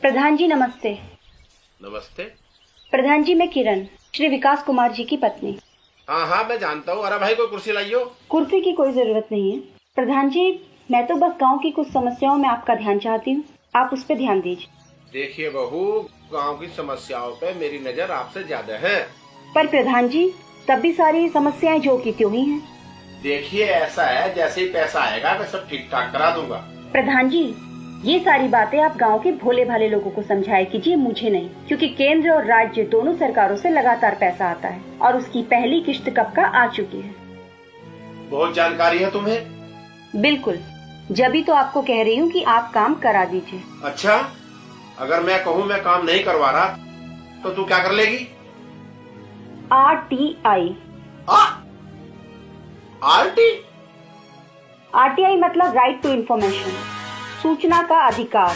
प्रधान जी नमस्ते। नमस्ते। प्रधान जी मैं किरण, श्री विकास कुमार जी की पत्नी। हाँ हाँ मैं जानता हूँ। अरे भाई कोई कुर्सी लाइयो। कुर्सी की कोई जरूरत नहीं है प्रधान जी, मैं तो बस गांव की कुछ समस्याओं में आपका ध्यान चाहती हूँ, आप उस पर ध्यान दीजिए। देखिए बहू, गांव की समस्याओं पे मेरी नजर आपसे ज्यादा है। पर प्रधान जी तब भी सारी समस्याएं जो की त्यों ही हैं। देखिए ऐसा है, जैसे ही पैसा आएगा मैं सब ठीक ठाक करा दूंगा। प्रधान जी ये सारी बातें आप गांव के भोले भाले लोगों को समझाया कीजिए, मुझे नहीं, क्योंकि केंद्र और राज्य दोनों सरकारों से लगातार पैसा आता है और उसकी पहली किश्त कब का आ चुकी है। बहुत जानकारी है तुम्हें। बिल्कुल, जब तो आपको कह रही हूँ कि आप काम करा दीजिए। अच्छा, अगर मैं कहूँ मैं काम नहीं करवा रहा तो तू क्या कर लेगी? RTI। RTI मतलब राइट टू इन्फॉर्मेशन, सूचना का अधिकार।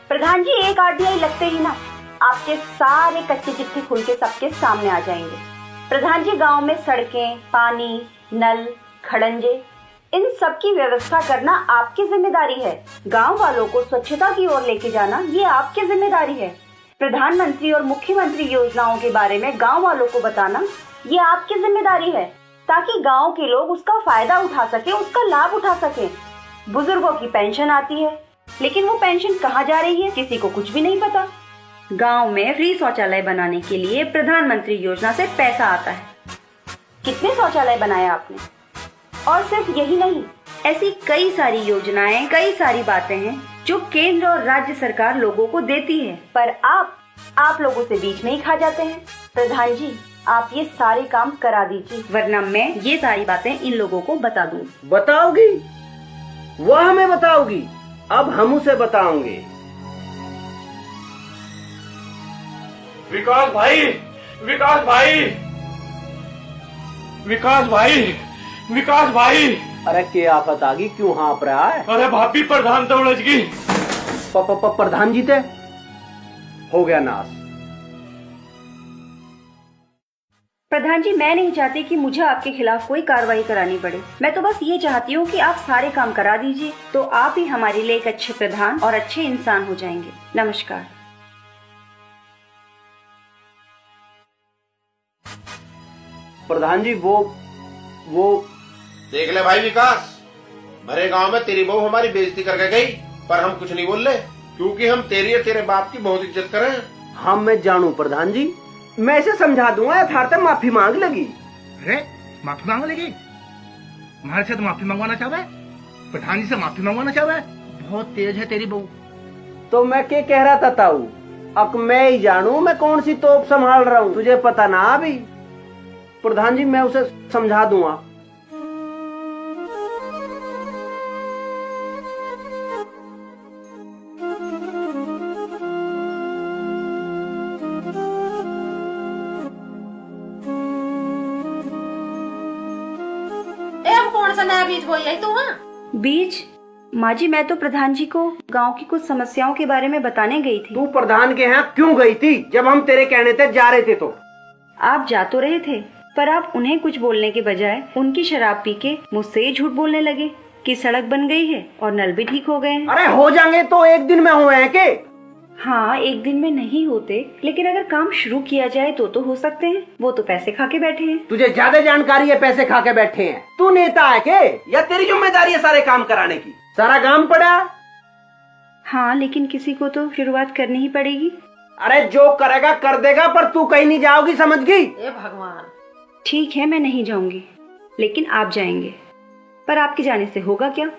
प्रधान जी एक RTI लगते ही ना आपके सारे कच्चे चिट्ठे खुल के सबके सामने आ जाएंगे। प्रधान जी गांव में सड़कें, पानी, नल, खड़ंजे, इन सब की व्यवस्था करना आपकी जिम्मेदारी है। गांव वालों को स्वच्छता की ओर लेके जाना ये आपकी जिम्मेदारी है। प्रधानमंत्री और मुख्यमंत्री योजनाओं के बारे में गांव वालों को बताना ये आपकी जिम्मेदारी है, ताकि गांव के लोग उसका फायदा उठा सके, उसका लाभ उठा सके। बुजुर्गों की पेंशन आती है, लेकिन वो पेंशन कहाँ जा रही है किसी को कुछ भी नहीं पता। गांव में फ्री शौचालय बनाने के लिए प्रधानमंत्री योजना से पैसा आता है। कितने शौचालय बनाए आपने? और सिर्फ यही नहीं, ऐसी कई सारी योजनाएं, कई सारी बातें हैं जो केंद्र और राज्य सरकार लोगों को देती है, पर आप लोगों से बीच में ही खा जाते हैं। प्रधान जी आप ये सारे काम करा दीजिए, वरना मैं ये सारी बातें इन लोगों को बता दूं। बताओगी? वह हमें बताओगी? अब हम उसे बताओगे। विकास भाई, विकास भाई, विकास भाई, विकास भाई। अरे क्या आफत आ गई? क्यों हाँप रहा है? अरे भाभी प्रधान तो उलझ गई। प्रधान जी थे हो गया नाश। प्रधान जी मैं नहीं चाहती कि मुझे आपके खिलाफ कोई कार्रवाई करानी पड़े, मैं तो बस ये चाहती हूँ कि आप सारे काम करा दीजिए, तो आप ही हमारे लिए एक अच्छे प्रधान और अच्छे इंसान हो जाएंगे। नमस्कार। प्रधान जी वो देख ले भाई विकास, भरे गांव में तेरी बहू हमारी बेइज्जती करके गई, पर हम कुछ नहीं बोल रहे, क्योंकि हम तेरी और तेरे बाप की बहुत इज्जत करें। हम मैं जानू प्रधान जी, मैं इसे समझा दूंगा, यथार्थ माफी मांग लगी। अरे माफी मांग लेगी? हमारे से तो माफी मंगवाना चाहे, प्रधान जी से माफी मंगवाना चाहे? बहुत तेज है तेरी बहू। तो मैं क्या कह रहा था ताऊ, अब मैं ही जानू मैं कौन सी तोप संभाल रहा हूँ, तुझे पता ना अभी। प्रधान जी मैं उसे समझा दूंगा। कौन सा नया बीज बोई है तू? बीज? माँ जी मैं तो प्रधान जी को गांव की कुछ समस्याओं के बारे में बताने गई थी। तू प्रधान के यहाँ क्यों गई थी जब हम तेरे कहने से जा रहे थे? तो आप जा तो रहे थे, पर आप उन्हें कुछ बोलने के बजाय उनकी शराब पी के मुझसे ही झूठ बोलने लगे कि सड़क बन गई है और नल भी ठीक हो गए हैं। अरे हो जाएंगे तो एक दिन में हुए हैं के? हाँ एक दिन में नहीं होते, लेकिन अगर काम शुरू किया जाए तो हो सकते हैं। वो तो पैसे खा के बैठे हैं। तुझे ज्यादा जानकारी है, पैसे खा के बैठे हैं। तू नेता है के या तेरी जिम्मेदारी है सारे काम कराने की? सारा काम पड़ा। हाँ लेकिन किसी को तो शुरुआत करनी ही पड़ेगी। अरे जो करेगा कर देगा, पर तू कहीं नहीं जाओगी, समझ गई? ए भगवान। ठीक है मैं नहीं जाऊंगी, लेकिन आप जाएंगे। पर आपके जाने से होगा क्या?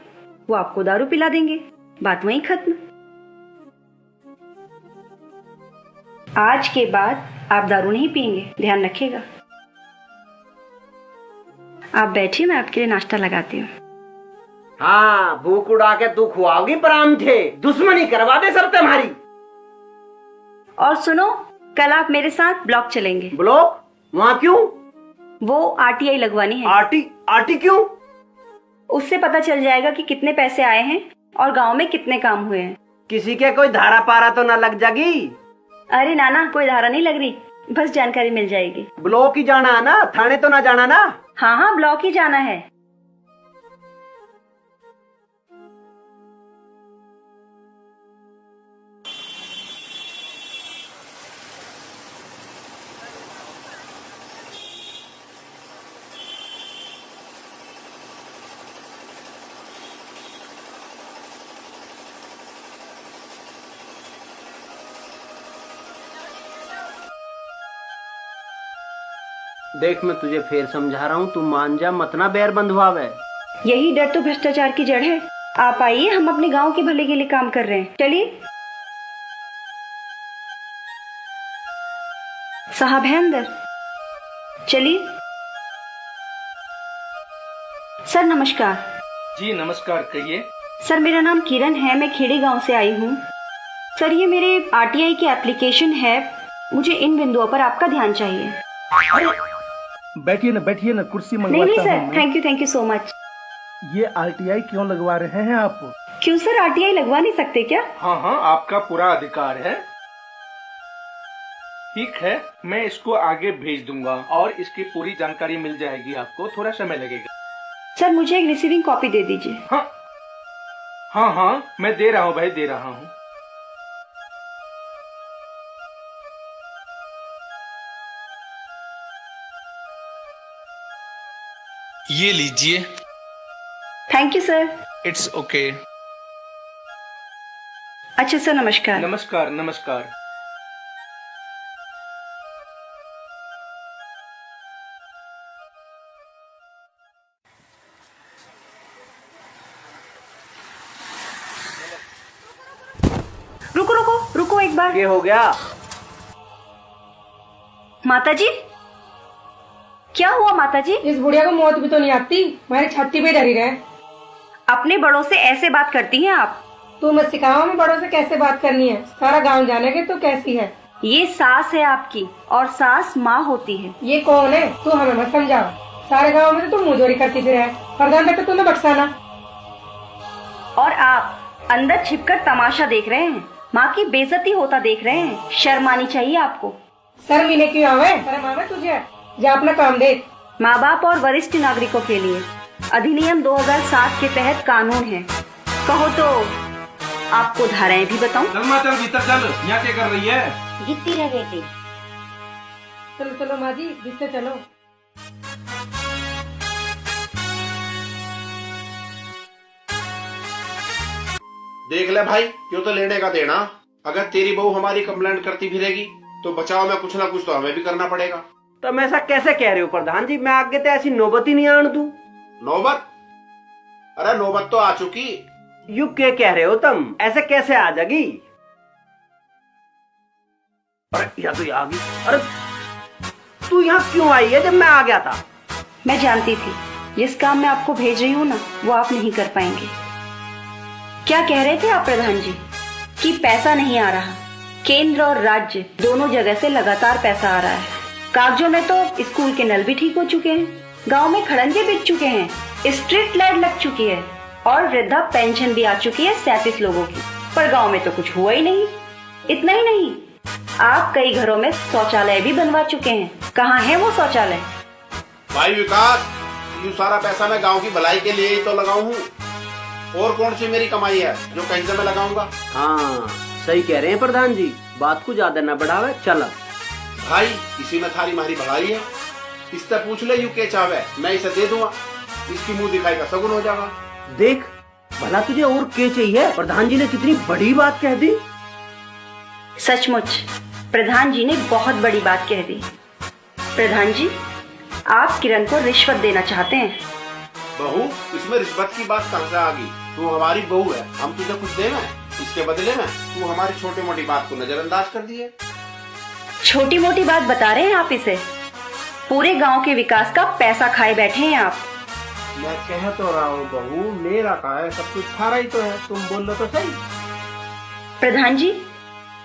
वो आपको दारू पिला देंगे, बात वहीं खत्म। आज के बाद आप दारू नहीं पिएंगे, ध्यान रखिएगा। आप बैठिए, मैं आपके लिए नाश्ता लगाती हूँ। हाँ भूख उड़ा के तू खुआओगी परांठे, दुश्मनी करवा दे सब तुम्हारी। और सुनो, कल आप मेरे साथ ब्लॉक चलेंगे। ब्लॉक? वहाँ क्यों? वो RTI लगवानी है। आटी क्यों? उससे पता चल जाएगा कि कितने पैसे आए हैं और गांव में कितने काम हुए हैं। किसी के कोई धारा पारा तो ना लग जाएगी? अरे नाना कोई धारा नहीं लग रही, बस जानकारी मिल जाएगी। ब्लॉक ही जाना है ना, थाने तो ना जाना ना? हाँ हाँ ब्लॉक ही जाना है। देख मैं तुझे फिर समझा रहा हूँ, तू मान जा, मत ना बैर बंधवावे। यही डर तो भ्रष्टाचार की जड़ है। आप आइए, हम अपने गांव के भले के लिए काम कर रहे हैं। चलिए। साहब है अंदर, चलिए। सर नमस्कार। जी नमस्कार, कहिए। सर मेरा नाम किरण है, मैं खेड़ी गांव से आई हूँ। सर ये मेरे आरटीआई की एप्लीकेशन है, मुझे इन बिंदुओं पर आपका ध्यान चाहिए। बैठिए ना, कुर्सी नहीं मंगवाता सर, हूँ। Thank you so much. ये आरटीआई क्यों लगवा रहे हैं आप? क्यों सर, आरटीआई लगवा नहीं सकते क्या? हाँ, आपका पूरा अधिकार है। ठीक है, मैं इसको आगे भेज दूंगा और इसकी पूरी जानकारी मिल जाएगी आपको, थोड़ा समय लगेगा। सर मुझे एक रिसीविंग कॉपी दे दीजिए। हाँ, मैं दे रहा हूँ भाई, दे रहा हूँ। ये लीजिए। Thank you sir. It's okay. अच्छा सर, नमस्कार। नमस्कार नमस्कार। रुको एक बार। ये हो गया? माता जी, क्या हुआ माता जी? इस बुढ़िया को मौत भी तो नहीं आती, हमारी छाती पे डरी रहे। अपने बड़ों से ऐसे बात करती हैं आप? तू मत सिखाओ हमें बड़ों से कैसे बात करनी है, सारा गांव जानेगा तो कैसी है। ये सास है आपकी, और सास माँ होती है। ये कौन है? तू हमें मत समझाओ, सारे गांव में तो तू मुंहजोरी करती फिर है, प्रधान तक तो तूने बख्शाना। और आप अंदर छिपकर तमाशा देख रहे हैं, माँ की बेइज्जती होता देख रहे हैं। शर्म आनी चाहिए आपको। सर मिले क्यों आवे? शर्म आवे तुझे? जा अपना काम देख। माँ बाप और वरिष्ठ नागरिकों के लिए अधिनियम 2007 के तहत कानून है। कहो तो आपको धाराएं भी बताऊं? चल माँ, चल भीतर चल, यहाँ क्या कर रही है? जीतती रह बेटी। चलो चलो माँ जी, जिससे चलो। देख ले भाई, क्यों तो लेने का देना। अगर तेरी बहू हमारी कंप्लेंट करती फिरेगी तो बचाव में कुछ ना कुछ तो हमें भी करना पड़ेगा। तुम ऐसा कैसे कह रहे हो प्रधान जी? मैं आगे तो ऐसी नौबत ही नहीं आन दूं। नौबत? अरे नौबत तो आ चुकी। यू क्या कह रहे हो तुम? ऐसे कैसे आ जाएगी? अरे या तो आ गई। अरे तू यहाँ क्यों आई है जब मैं आ गया था? मैं जानती थी जिस काम में आपको भेज रही हूँ ना, वो आप नहीं कर पाएंगे। क्या कह रहे थे आप प्रधान जी? कि पैसा नहीं आ रहा। केंद्र और राज्य दोनों जगह से लगातार पैसा आ रहा है। कागजों में तो स्कूल के नल भी ठीक हो चुके हैं, गांव में खड़ंजे बिक चुके हैं, स्ट्रीट लाइट लग चुकी है और वृद्धा पेंशन भी आ चुकी है 37 लोगों की। पर गांव में तो कुछ हुआ ही नहीं। इतना ही नहीं, आप कई घरों में शौचालय भी बनवा चुके हैं। कहाँ है वो शौचालय? भाई विकास, ये सारा पैसा मैं गांव की भलाई के लिए ही तो लगाऊं हूँ। और कौन सी मेरी कमाई है जो कहीं से मैं लगाऊंगा? हाँ सही कह रहे हैं प्रधान जी, बात को ज्यादा न बढ़ावे। चल भाई इसी में थारी मारी भलाई है। इससे पूछ ले यू के चावे, मैं इसे दे दूंगा, इसकी मुंह दिखाई का सगुन हो जाएगा। देख भला तुझे और क्या चाहिए? प्रधान जी ने कितनी बड़ी बात कह दी। सचमुच प्रधान जी ने बहुत बड़ी बात कह दी। प्रधान जी, आप किरण को रिश्वत देना चाहते हैं। बहू, इसमें रिश्वत की बात कहाँ से आ गई? तू हमारी बहू है, हम तुझे कुछ देना है, इसके बदले में तू हमारी छोटी मोटी बात को नजरअंदाज कर दी है। छोटी मोटी बात बता रहे हैं आप इसे? पूरे गांव के विकास का पैसा खाए बैठे हैं आप। मैं कह तो रहा हूँ बहू, मेरा कहा है, सब कुछ थारा ही तो है, तुम बोल लो तो सही। प्रधान जी,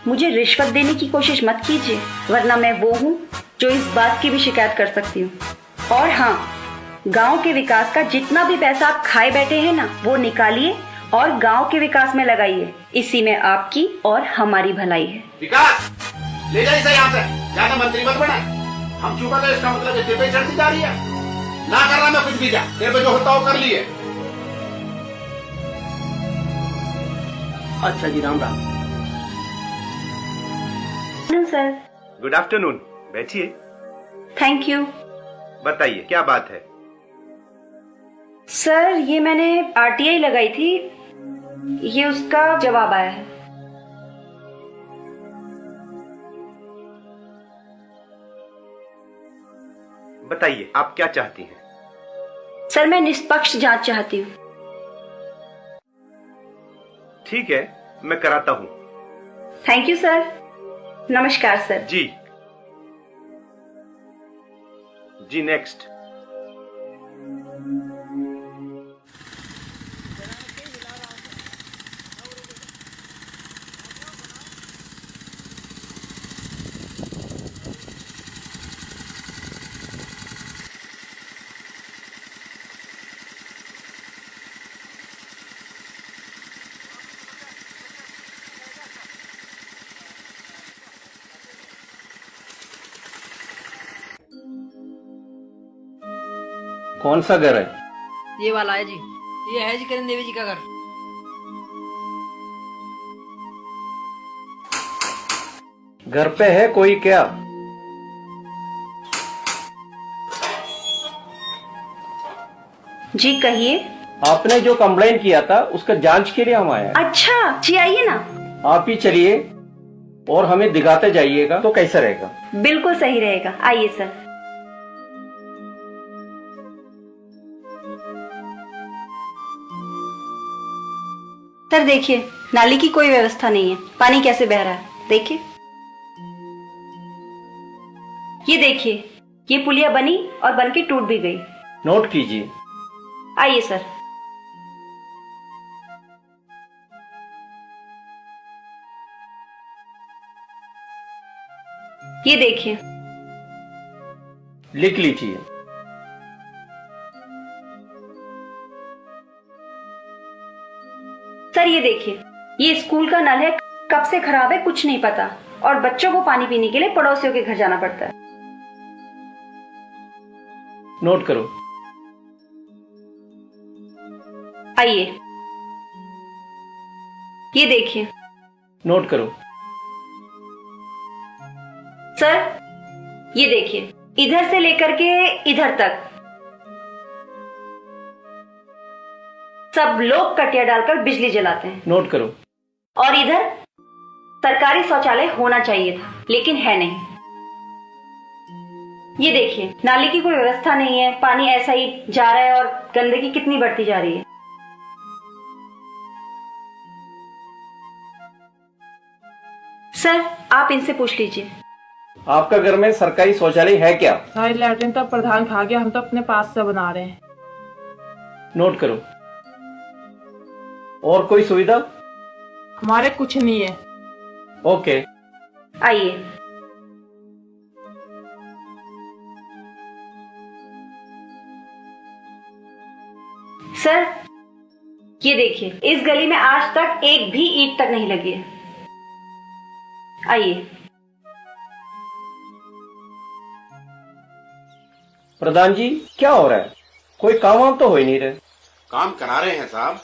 मुझे रिश्वत देने की कोशिश मत कीजिए, वरना मैं वो हूँ जो इस बात की भी शिकायत कर सकती हूँ। और हाँ, गांव के विकास का जितना भी पैसा आप खाए बैठे हैं ना, वो निकालिए और गांव के विकास में लगाइए। इसी में आपकी और हमारी भलाई है। विकास, ले जा इसे यहाँ से, ज्यादा मंत्री मत बना। हम चुका तो इसका मतलब तेरे पे चढ़ती जा रही है। ना कर रहा मैं कुछ भी, जा तेरे पे जो होता हो कर लिए। अच्छा जी, Ram Ram. Sir. Good afternoon, बैठिए। Thank you. बताइए क्या बात है? सर, ये मैंने आरटीआई लगाई थी, ये उसका जवाब आया है। बताइए आप क्या चाहती हैं? सर मैं निष्पक्ष जांच चाहती हूँ। ठीक है, मैं कराता हूँ। Thank you sir. नमस्कार सर। जी जी, नेक्स्ट। कौन सा घर है? ये वाला है जी, ये है जी किरण देवी जी का घर। घर पे है कोई क्या? जी कहिए। आपने जो कंप्लेन किया था उसका जांच के लिए हम आए हैं। अच्छा जी आइए ना। आप ही चलिए और हमें दिखाते जाइएगा तो कैसा रहेगा? बिल्कुल सही रहेगा, आइए सर। सर देखिए, नाली की कोई व्यवस्था नहीं है, पानी कैसे बह रहा है देखिए। ये देखिए, ये पुलिया बनी और बन के टूट भी गई। नोट कीजिए। आइए सर। ये देखिए। लिख लीजिए। सर ये देखिए, ये स्कूल का नल है, कब से खराब है कुछ नहीं पता, और बच्चों को पानी पीने के लिए पड़ोसियों के घर जाना पड़ता है। नोट करो। आइए, ये देखिए। नोट करो। सर ये देखिए, इधर से लेकर के इधर तक सब लोग कटिया डालकर बिजली जलाते हैं। नोट करो। और इधर सरकारी शौचालय होना चाहिए था, लेकिन है नहीं। ये देखिए, नाली की कोई व्यवस्था नहीं है, पानी ऐसा ही जा रहा है और गंदगी कितनी बढ़ती जा रही है। सर आप इनसे पूछ लीजिए। आपका घर में सरकारी शौचालय है क्या? सारी लैट्रिन तो प्रधान खा गया, हम तो अपने पास से बना रहे हैं। नोट करो। और कोई सुविधा? हमारे कुछ नहीं है। ओके। आइए। सर ये देखिए, इस गली में आज तक एक भी ईंट तक नहीं लगी है। आइए। प्रधान जी क्या हो रहा है? कोई काम वाम तो हो ही नहीं रहे। काम करा रहे हैं साहब।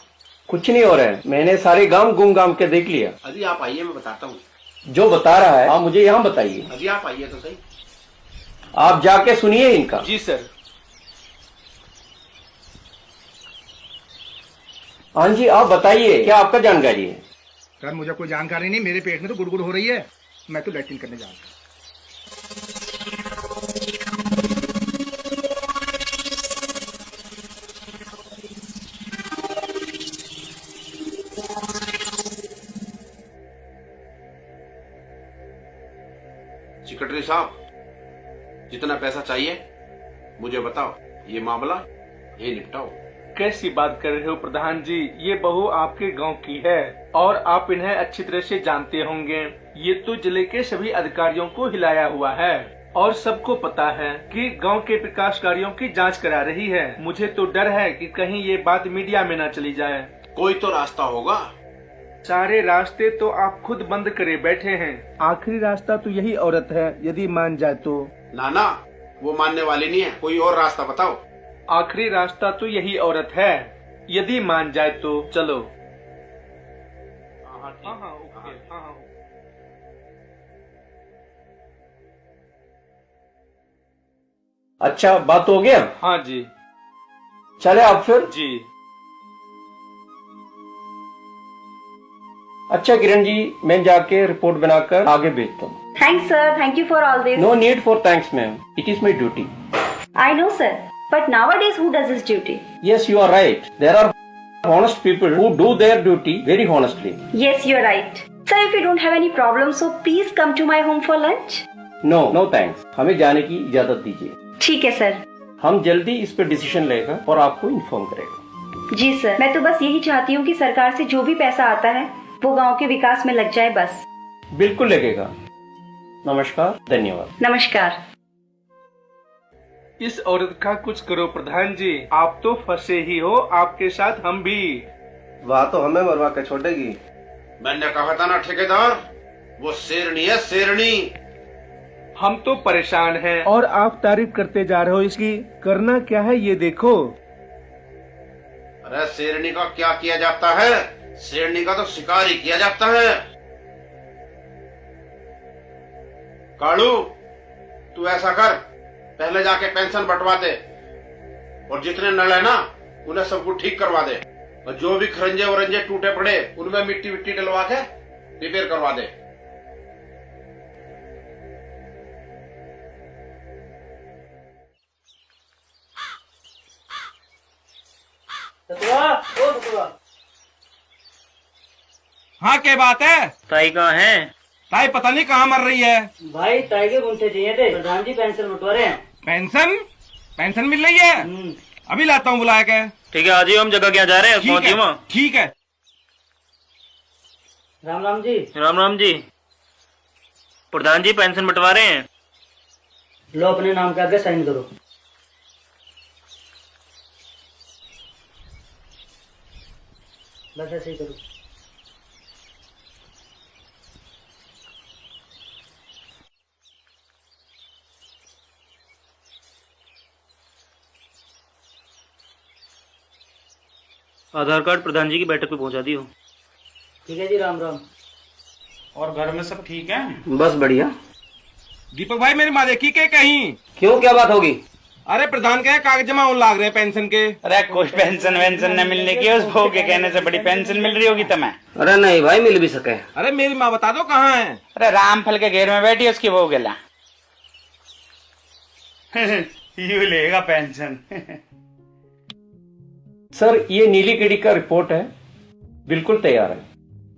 कुछ नहीं हो रहा है, मैंने सारे गांव घूम घाम के देख लिया। अजी आप आइए, मैं बताता हूँ। जो बता रहा है आप मुझे यहाँ बताइए। अजी आप आइए तो सही। आप जाके सुनिए इनका। जी सर। हाँ जी आप बताइए, क्या आपका जानकारी है? सर मुझे कोई जानकारी नहीं, मेरे पेट में तो गुड़गुड़ हो रही है, मैं तो लैट्रिन करने जा रहा हूँ। सेक्रेटरी साहब, जितना पैसा चाहिए मुझे बताओ, ये मामला ये निपटाओ। कैसी बात कर रहे हो प्रधान जी, ये बहू आपके गांव की है और आप इन्हें अच्छी तरह से जानते होंगे। ये तो जिले के सभी अधिकारियों को हिलाया हुआ है और सबको पता है कि गांव के विकास कार्यों की जांच करा रही है। मुझे तो डर है कि कहीं ये बात मीडिया में न चली जाए। कोई तो रास्ता होगा। सारे रास्ते तो आप खुद बंद करे बैठे हैं। आखिरी रास्ता तो यही औरत है, यदि मान जाए तो। ना वो मानने वाली नहीं है, कोई और रास्ता बताओ। आखिरी रास्ता तो यही औरत है, यदि मान जाए तो। चलो। हाँ, ओके, हाँ। अच्छा बात हो गया? हाँ जी। चले आप फिर। जी। अच्छा किरण जी, मैं जाके रिपोर्ट बनाकर आगे भेजता हूँ। Thanks sir, thank you for all this. No need for thanks ma'am, it is my duty. I know, sir. But nowadays, who does his duty? Yes, you are right. There are honest people who do their duty very honestly. Yes, you're right. Sir, if you don't have any problem, so please come to my home for lunch. No thanks. हमें जाने की इजाजत दीजिए। ठीक है sir. हम जल्दी इस पे डिसीजन लेगा और आपको इन्फॉर्म करेगा। जी सर, मैं तो बस यही चाहती हूँ कि सरकार से जो भी पैसा आता है वो गांव के विकास में लग जाए बस। बिल्कुल लगेगा। नमस्कार, धन्यवाद। नमस्कार। इस औरत का कुछ करो प्रधान जी, आप तो फंसे ही हो, आपके साथ हम भी। वह तो हमें मरवा के छोड़ेगी। मैंने कहा था ना ठेकेदार, वो शेरनी है, शेरनी। हम तो परेशान हैं और आप तारीफ करते जा रहे हो इसकी। करना क्या है ये देखो। अरे शेरनी का क्या किया जाता है? शेरनी का तो शिकार ही किया जाता है। कालू, तू ऐसा कर, पहले जाके पेंशन बंटवा दे और जितने नल है ना उन्हें सबको ठीक करवा दे, और जो भी खरंजे वरंजे टूटे पड़े उनमें मिट्टी विट्टी डलवा के रिपेयर करवा दे। हाँ, क्या बात है? ताई कहाँ है? ताई पता नहीं कहाँ मर रही है। भाई ताई के गुंठे चाहिए थे, प्रधान जी पेंशन बंटवा रहे हैं। पेंशन मिल रही है? अभी लाता हूँ बुलाया के। ठीक है, आज ही हम जगह क्या जा रहे हैं, पहुंचे वहाँ। ठीक है। राम राम जी। राम राम जी। प्रधान जी पेंशन बंटवा रहे हैं। लो अपने नाम के आगे साइन करो। बस ऐसे ही करो। आधार कार्ड प्रधान जी की बैठक पे पहुंचा दियो। ठीक है जी, राम राम। और घर में सब ठीक है? बस बढ़िया। दीपक भाई, मेरी माँ देखी के कहीं? क्यों, क्या बात होगी? अरे प्रधान के कागज जमा होने लाग रहे हैं पेंशन के। अरे कोई पेंशन वेंशन न मिलने की, उस बहू के कहने से बड़ी पेंशन मिल रही होगी तुम्हें। अरे नहीं भाई, मिल भी सके। अरे मेरी माँ बता दो कहाँ है? अरे रामफल के घेर में बैठी है उसकी बहू गेला। यू लेगा पेंशन। सर, ये नीली कीड़ी का रिपोर्ट है, बिल्कुल तैयार है।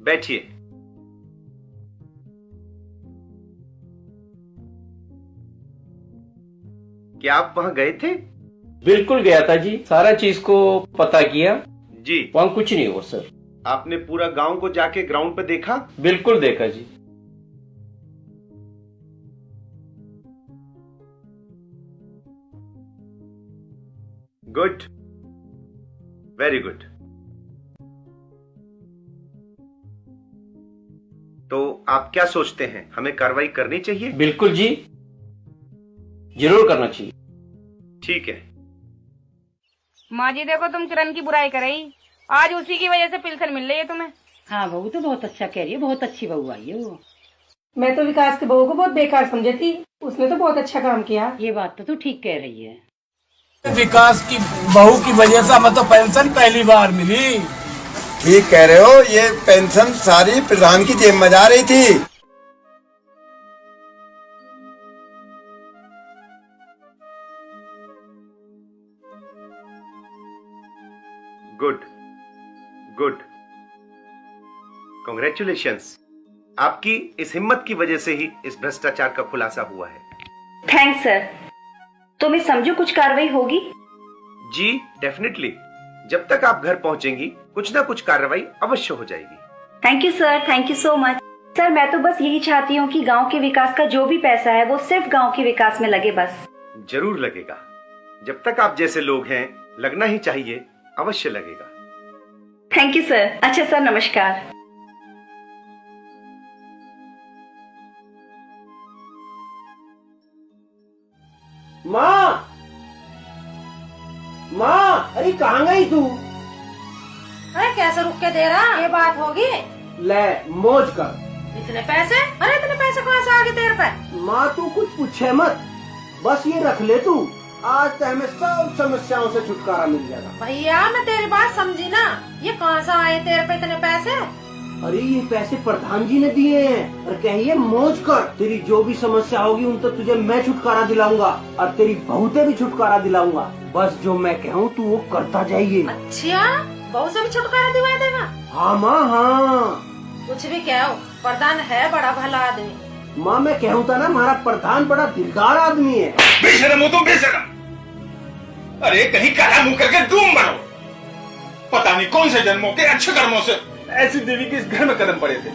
बैठिए। क्या आप वहां गए थे? बिल्कुल गया था जी, सारा चीज को पता किया जी। वहां कुछ नहीं हुआ सर। आपने पूरा गांव को जाके ग्राउंड पे देखा? बिल्कुल देखा जी। Good, very good. तो आप क्या सोचते हैं, हमें कार्रवाई करनी चाहिए? बिल्कुल जी, जरूर करना चाहिए। ठीक है। माँ जी देखो, तुम किरण की बुराई कर रही, आज उसी की वजह से पेंशन मिल रही है तुम्हें। हाँ बहू तो बहुत अच्छा कह रही है, बहुत अच्छी बहू आई है वो। मैं तो विकास की बहू को बहुत बेकार समझी थी, उसने तो बहुत अच्छा काम किया। ये बात तो तू ठीक कह रही है। विकास की बहू की वजह से हमें तो पेंशन पहली बार मिली। ठीक कह रहे हो, ये पेंशन सारी प्रधान की जेब में जा रही थी। Good good, congratulations. आपकी इस हिम्मत की वजह से ही इस भ्रष्टाचार का खुलासा हुआ है। Thanks sir. तो मैं समझू कुछ कार्रवाई होगी? जी डेफिनेटली, जब तक आप घर पहुंचेंगी कुछ ना कुछ कार्रवाई अवश्य हो जाएगी। Thank you sir, thank you so much. Sir, मैं तो बस यही चाहती हूँ कि गांव के विकास का जो भी पैसा है वो सिर्फ गांव के विकास में लगे बस। जरूर लगेगा, जब तक आप जैसे लोग हैं लगना ही चाहिए, अवश्य लगेगा। Thank you sir. अच्छा सर, नमस्कार। माँ, माँ, अरे कहाँ गई तू? अरे कैसे रुक के दे रहा, ये बात होगी? ले मौज कर। इतने पैसे? अरे इतने पैसे कहाँ से आ गए तेरे पे? माँ तू कुछ पूछे मत, बस ये रख ले तू, आज तो हमें सब समस्याओं से छुटकारा मिल जाएगा। भैया मैं तेरी बात समझी ना, ये कहाँ से आए तेरे पे इतने पैसे? अरे ये पैसे प्रधान जी ने दिए हैं और कहिए मौज कर, तेरी जो भी समस्या होगी उन तक तुझे मैं छुटकारा दिलाऊंगा और तेरी बहू से भी छुटकारा दिलाऊंगा। बस जो मैं कहूँ तू वो करता जाइए। अच्छा, बहू से भी छुटकारा दिवा देगा? हाँ माँ हाँ। कुछ भी कहो, प्रधान है बड़ा भला आदमी। माँ मैं कहूँ था ना, हमारा प्रधान बड़ा दिलदार आदमी है। बेशरम हो तुम, बेशरम। अरे कहीं काला मुंह करके डूम मरो। पता नहीं कौन से जन्मों के अच्छे कर्मों से ऐसी देवी के इस घर में कदम पड़े थे।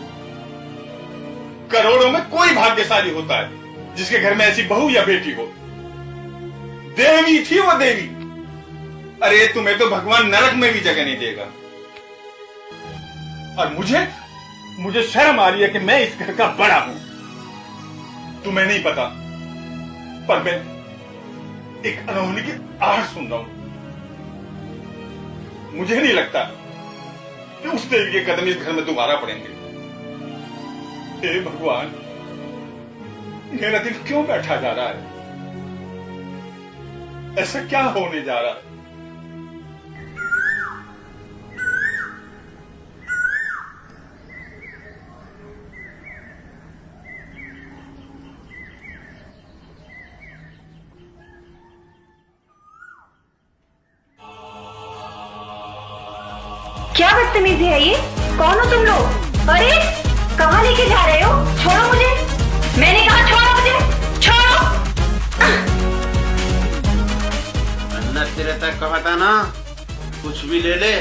करोड़ों में कोई भाग्यशाली होता है जिसके घर में ऐसी बहू या बेटी हो। देवी थी वो देवी। अरे तुम्हें तो भगवान नरक में भी जगह नहीं देगा। और मुझे शर्म आ रही है कि मैं इस घर का बड़ा हूं। तुम्हें नहीं पता, पर मैं एक अनहोनी की आहट सुन रहा हूं। मुझे नहीं लगता कि उस देवी के कदम इस घर में दोबारा पड़ेंगे। हे भगवान, मेरा दिल क्यों बैठा जा रहा है? ऐसा क्या होने जा रहा है? क्या बदतमीजी है ये? कौन हो तुम लोग? अरे कहाँ लेके जा रहे हो? छोड़ो मुझे, मैंने कहा छोड़ो मुझे, छोड़ो। अन्ना तेरे तक कहा था ना, कुछ भी ले ले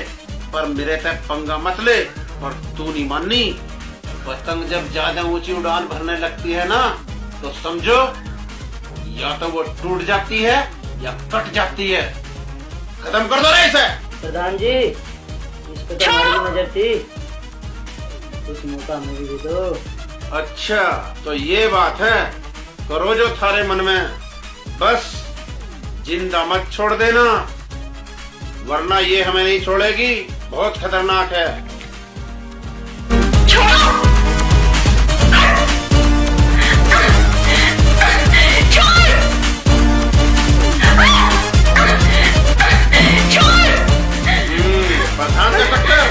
पर मेरे तक पंगा मत ले। और तू नहीं माननी। पतंग जब ज्यादा ऊंची उड़ान भरने लगती है ना, तो समझो या तो वो टूट जाती है या कट जाती है। खत्म कर दो रे इसे। प्रधान जी, इस पे तो हमारी नजर थी, कुछ मौका हमें भी दो। अच्छा तो ये बात है, करो जो थारे मन में, बस जिंदा मत छोड़ देना, वरना ये हमें नहीं छोड़ेगी। बहुत खतरनाक है। प्रधान का टक्कर।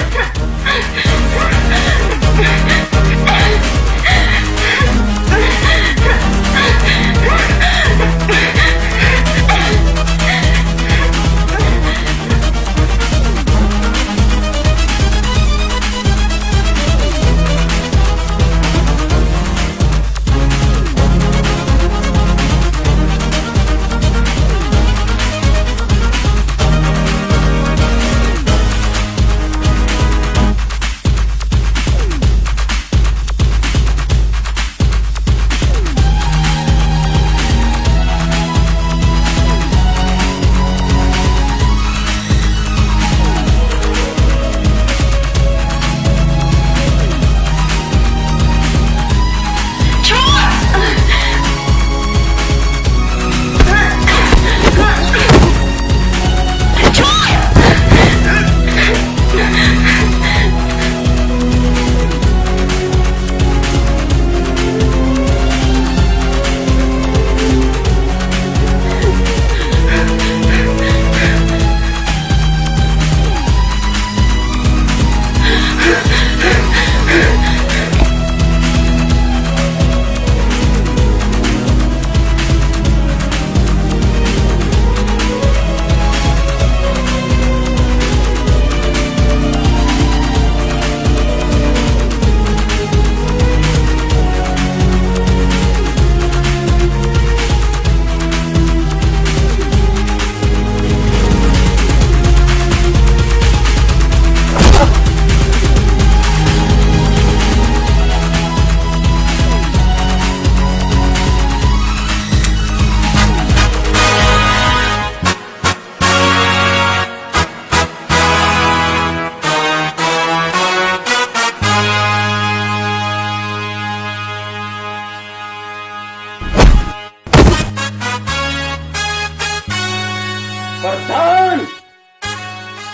प्रधान,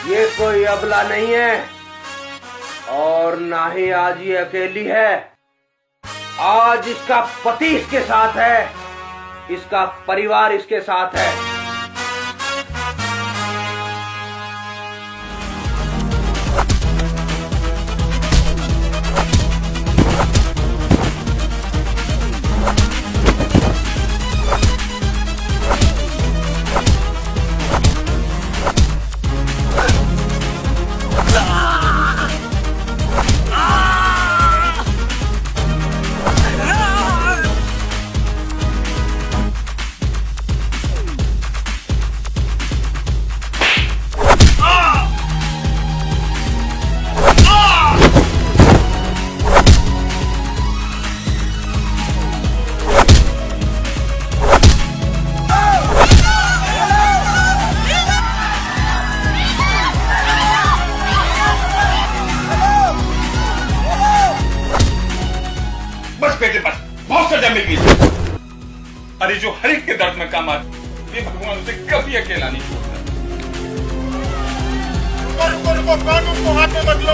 ये कोई अबला नहीं है और ना ही आज ये अकेली है। आज इसका पति इसके साथ है, इसका परिवार इसके साथ है। थे बस, बहुत सजा मिल गई। अरे जो हर एक के दर्द में काम आती, ये भगवान उसे कभी अकेला नहीं छोड़ता। रुको रुको, कानून को हाथ में मत लो।